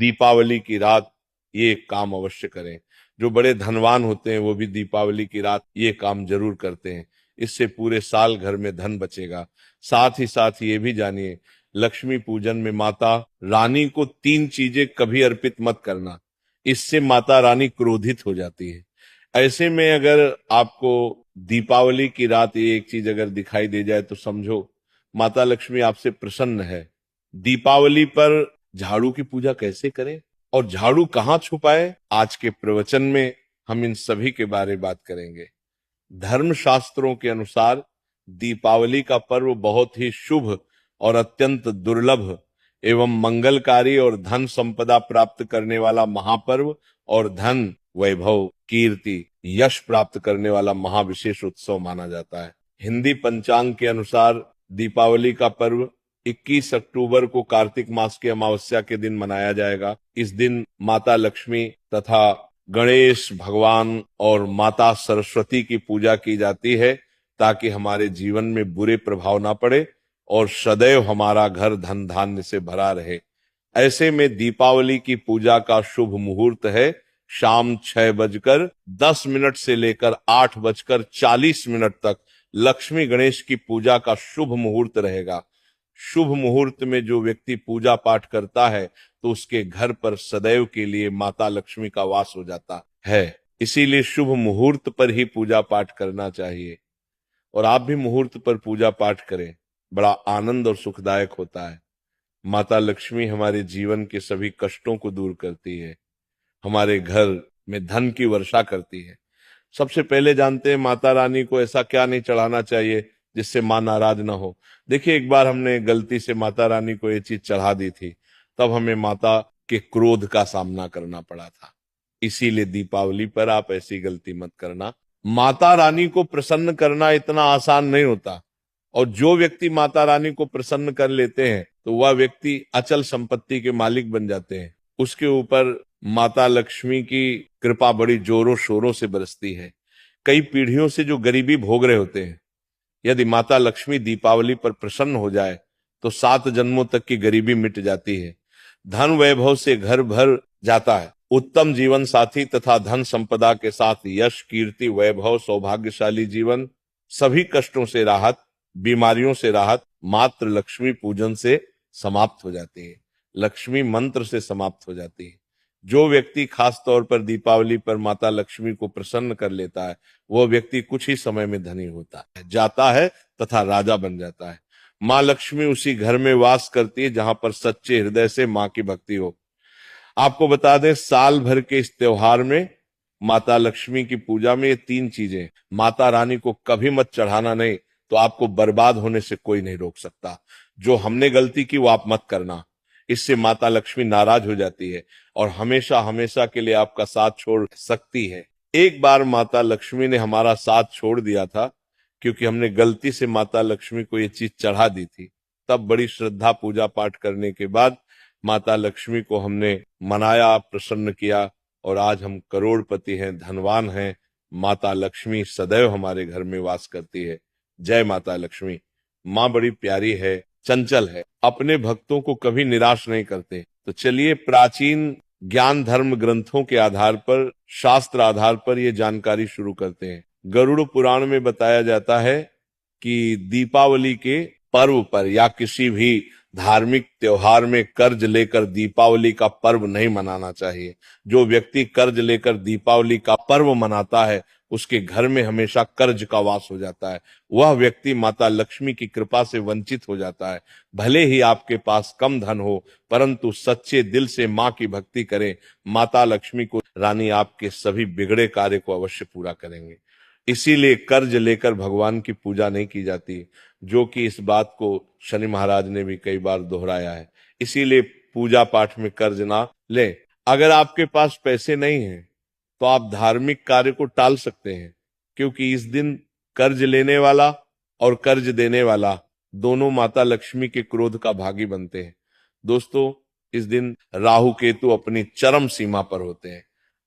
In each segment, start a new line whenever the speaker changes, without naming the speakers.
दीपावली की रात ये काम अवश्य करें। जो बड़े धनवान होते हैं वो भी दीपावली की रात ये काम जरूर करते हैं। इससे पूरे साल घर में धन बचेगा। साथ ही साथ ये भी जानिए, लक्ष्मी पूजन में माता रानी को 3 चीजें कभी अर्पित मत करना, इससे माता रानी क्रोधित हो जाती है। ऐसे में अगर आपको दीपावली की रात ये एक चीज अगर दिखाई दे जाए तो समझो माता लक्ष्मी आपसे प्रसन्न है। दीपावली पर झाड़ू की पूजा कैसे करें और झाड़ू कहाँ छुपाए, आज के प्रवचन में हम इन सभी के बारे में बात करेंगे। धर्म शास्त्रों के अनुसार दीपावली का पर्व बहुत ही शुभ और अत्यंत दुर्लभ एवं मंगलकारी और धन संपदा प्राप्त करने वाला महापर्व और धन वैभव कीर्ति यश प्राप्त करने वाला महाविशेष उत्सव माना जाता है। हिंदी पंचांग के अनुसार दीपावली का पर्व 21 अक्टूबर को कार्तिक मास की अमावस्या के दिन मनाया जाएगा। इस दिन माता लक्ष्मी तथा गणेश भगवान और माता सरस्वती की पूजा की जाती है ताकि हमारे जीवन में बुरे प्रभाव ना पड़े और सदैव हमारा घर धन धान्य से भरा रहे। ऐसे में दीपावली की पूजा का शुभ मुहूर्त है शाम 6:10 से लेकर 8:40 तक लक्ष्मी गणेश की पूजा का शुभ मुहूर्त रहेगा। शुभ मुहूर्त में जो व्यक्ति पूजा पाठ करता है तो उसके घर पर सदैव के लिए माता लक्ष्मी का वास हो जाता है। इसीलिए शुभ मुहूर्त पर ही पूजा पाठ करना चाहिए और आप भी मुहूर्त पर पूजा पाठ करें, बड़ा आनंद और सुखदायक होता है। माता लक्ष्मी हमारे जीवन के सभी कष्टों को दूर करती है, हमारे घर में धन की वर्षा करती है। सबसे पहले जानते हैं माता रानी को ऐसा क्या नहीं चढ़ाना चाहिए जिससे मां नाराज ना हो। देखिए, एक बार हमने गलती से माता रानी को ये चीज चढ़ा दी थी, तब हमें माता के क्रोध का सामना करना पड़ा था। इसीलिए दीपावली पर आप ऐसी गलती मत करना। माता रानी को प्रसन्न करना इतना आसान नहीं होता और जो व्यक्ति माता रानी को प्रसन्न कर लेते हैं तो वह व्यक्ति अचल संपत्ति के मालिक बन जाते हैं। उसके ऊपर माता लक्ष्मी की कृपा बड़ी जोरों शोरों से बरसती है। कई पीढ़ियों से जो गरीबी भोग रहे होते हैं, यदि माता लक्ष्मी दीपावली पर प्रसन्न हो जाए तो 7 जन्मों तक की गरीबी मिट जाती है। धन वैभव से घर भर जाता है। उत्तम जीवन साथी तथा धन संपदा के साथ यश कीर्ति वैभव सौभाग्यशाली जीवन, सभी कष्टों से राहत, बीमारियों से राहत मात्र लक्ष्मी पूजन से समाप्त हो जाती है, लक्ष्मी मंत्र से समाप्त हो जाती है। जो व्यक्ति खास तौर पर दीपावली पर माता लक्ष्मी को प्रसन्न कर लेता है वह व्यक्ति कुछ ही समय में धनी होता है, जाता है तथा राजा बन जाता है। माँ लक्ष्मी उसी घर में वास करती है जहां पर सच्चे हृदय से माँ की भक्ति हो। आपको बता दें, साल भर के इस त्योहार में माता लक्ष्मी की पूजा में ये 3 चीजें माता रानी को कभी मत चढ़ाना नहीं तो आपको बर्बाद होने से कोई नहीं रोक सकता। जो हमने गलती की वो आप मत करना, इससे माता लक्ष्मी नाराज हो जाती है और हमेशा हमेशा के लिए आपका साथ छोड़ सकती है। एक बार माता लक्ष्मी ने हमारा साथ छोड़ दिया था क्योंकि हमने गलती से माता लक्ष्मी को ये चीज चढ़ा दी थी। तब बड़ी श्रद्धा पूजा पाठ करने के बाद माता लक्ष्मी को हमने मनाया, प्रसन्न किया और आज हम करोड़पति हैं, धनवान हैं। माता लक्ष्मी सदैव हमारे घर में वास करती है। जय माता लक्ष्मी। माँ बड़ी प्यारी है, चंचल है, अपने भक्तों को कभी निराश नहीं करते। तो चलिए प्राचीन ज्ञान धर्म ग्रंथों के आधार पर, शास्त्र आधार पर ये जानकारी शुरू करते हैं। गरुड़ पुराण में बताया जाता है कि दीपावली के पर्व पर या किसी भी धार्मिक त्योहार में कर्ज लेकर दीपावली का पर्व नहीं मनाना चाहिए। जो व्यक्ति कर्ज लेकर दीपावली का पर्व मनाता है उसके घर में हमेशा कर्ज का वास हो जाता है। वह व्यक्ति माता लक्ष्मी की कृपा से वंचित हो जाता है। भले ही आपके पास कम धन हो परंतु सच्चे दिल से माँ की भक्ति करें, माता लक्ष्मी को रानी आपके सभी बिगड़े कार्य को अवश्य पूरा करेंगे। इसीलिए कर्ज लेकर भगवान की पूजा नहीं की जाती, जो कि इस बात को शनि महाराज ने भी कई बार दोहराया है। इसीलिए पूजा पाठ में कर्ज ना ले। अगर आपके पास पैसे नहीं हैं तो आप धार्मिक कार्य को टाल सकते हैं, क्योंकि इस दिन कर्ज लेने वाला और कर्ज देने वाला दोनों माता लक्ष्मी के क्रोध का भागी बनते हैं। दोस्तों, इस दिन राहु केतु अपनी चरम सीमा पर होते हैं।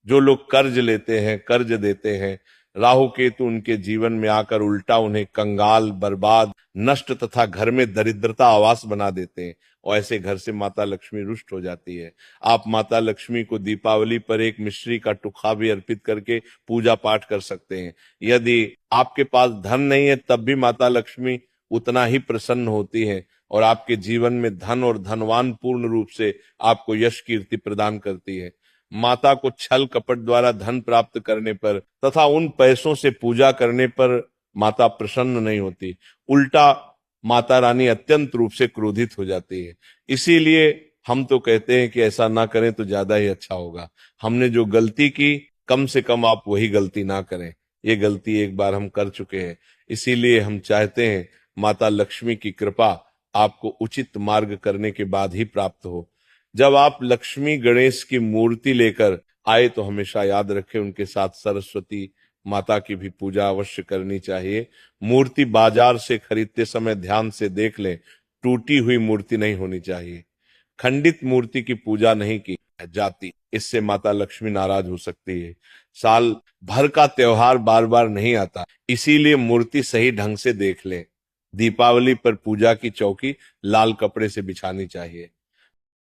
जो लोग कर्ज लेते हैं, कर्ज देते हैं, राहु केतु उनके जीवन में आकर उल्टा उन्हें कंगाल, बर्बाद, नष्ट तथा घर में दरिद्रता आवास बना देते हैं और ऐसे घर से माता लक्ष्मी रुष्ट हो जाती है। आप माता लक्ष्मी को दीपावली पर एक मिश्री का टुकड़ा भी अर्पित करके पूजा पाठ कर सकते हैं। यदि आपके पास धन नहीं है तब भी माता लक्ष्मी उतना ही प्रसन्न होती है और आपके जीवन में धन और धनवान पूर्ण रूप से आपको यश कीर्ति प्रदान करती है। माता को छल कपट द्वारा धन प्राप्त करने पर तथा उन पैसों से पूजा करने पर माता प्रसन्न नहीं होती, उल्टा माता रानी अत्यंत रूप से क्रोधित हो जाती है। इसीलिए हम तो कहते हैं कि ऐसा ना करें तो ज्यादा ही अच्छा होगा। हमने जो गलती की कम से कम आप वही गलती ना करें। ये गलती एक बार हम कर चुके हैं, इसीलिए हम चाहते हैं माता लक्ष्मी की कृपा आपको उचित मार्ग करने के बाद ही प्राप्त हो। जब आप लक्ष्मी गणेश की मूर्ति लेकर आए तो हमेशा याद रखें उनके साथ सरस्वती माता की भी पूजा अवश्य करनी चाहिए। मूर्ति बाजार से खरीदते समय ध्यान से देख लें, टूटी हुई मूर्ति नहीं होनी चाहिए। खंडित मूर्ति की पूजा नहीं की जाती, इससे माता लक्ष्मी नाराज हो सकती है। साल भर का त्योहार बार बार नहीं आता, इसीलिए मूर्ति सही ढंग से देख लें। दीपावली पर पूजा की चौकी लाल कपड़े से बिछानी चाहिए।